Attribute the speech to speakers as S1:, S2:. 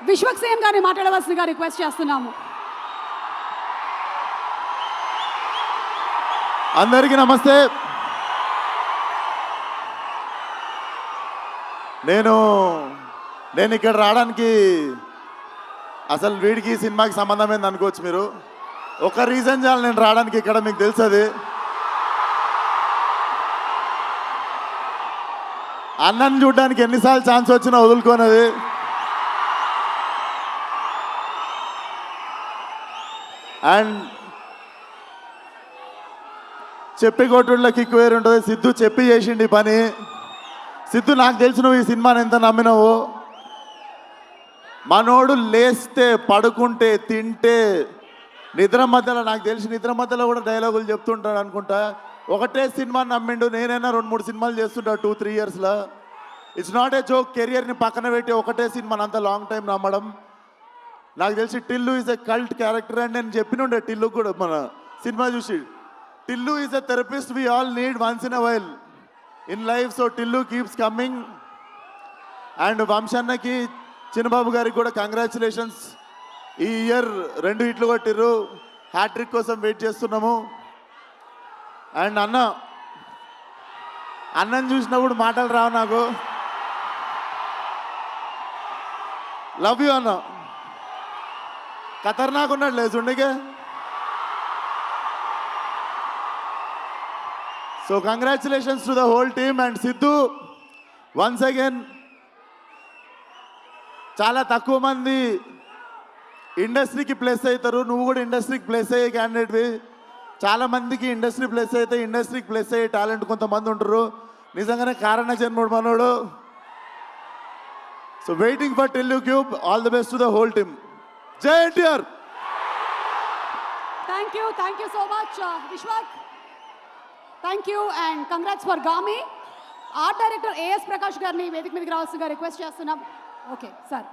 S1: విశ్వక్ సేన్ గారిని మాట్లాడవలసిందిగా రిక్వెస్ట్ చేస్తున్నాము.
S2: అందరికీ నమస్తే. నేను ఇక్కడ రావడానికి అసలు వీడికి సినిమాకి సంబంధం ఏంది అనుకోవచ్చు మీరు. ఒక రీజన్ చాలు నేను రావడానికి ఇక్కడ, మీకు తెలుసు అది. అన్నని చూడడానికి ఎన్నిసార్లు ఛాన్స్ వచ్చినా వదులుకోనది. అండ్ చెప్పి కొట్టుళ్ళ కిక్ వేరు ఉంటుంది. సిద్ధు చెప్పి చేసిండి పని. సిద్ధు, నాకు తెలిసి నువ్వు ఈ సినిమాని ఎంత నమ్మినావు. మనోడు లేస్తే, పడుకుంటే, తింటే, నిద్ర మధ్యలో, నాకు తెలిసి నిద్ర మధ్యలో కూడా డైలాగులు చెప్తుంటాడు అనుకుంటా. ఒకటే సినిమాని నమ్మిండు. నేనైనా 2-3 సినిమాలు చేస్తుంటా 2-3 ఇయర్స్లో. It's not a joke. కెరియర్ని పక్కన పెట్టి ఒకటే సినిమాని అంత లాంగ్ టైం నమ్మడం. నాకు తెలిసి Tillu is a cult character అని నేను చెప్పినుండే టిల్లు కూడా మన సినిమా చూసి. Tillu is a therapist we all need once in a while in life. So Tillu keeps coming. And వంశన్నకి, చిన్నబాబు గారికి కూడా కంగ్రాచులేషన్స్. ఈ ఇయర్ 2 హిట్లు కొట్టిర్రు. హ్యాట్రిక్ కోసం వెయిట్ చేస్తున్నాము. అండ్ అన్నని చూసినప్పుడు మాటలు రావు నాకు. లవ్ యూ అన్న. ఖతర్నాక్ ఉన్నాడు లేచుండికే. So congratulations to the whole team. And Siddhu, once again చాలా తక్కువ మంది ఇండస్ట్రీకి ప్లేస్ అవుతారు. నువ్వు కూడా ఇండస్ట్రీకి ప్లేస్ అయ్యే క్యాండిడేట్వి. చాలా మందికి ఇండస్ట్రీ ప్లేస్ అయితే ఇండస్ట్రీకి ప్లేస్ అయ్యే టాలెంట్ కొంతమంది ఉంటారు. నిజంగానే కారణ జన్ముడు మనోడు. So waiting for Tillu cube. All the best to the whole team. జై NTR.
S1: Thank you so much Vishwak. Thank you and congrats for Gaami. Art director AS Prakash గారిని వేదిక మీదకి రావాల్సిందిగా రిక్వెస్ట్ చేస్తున్నాం. Okay sir.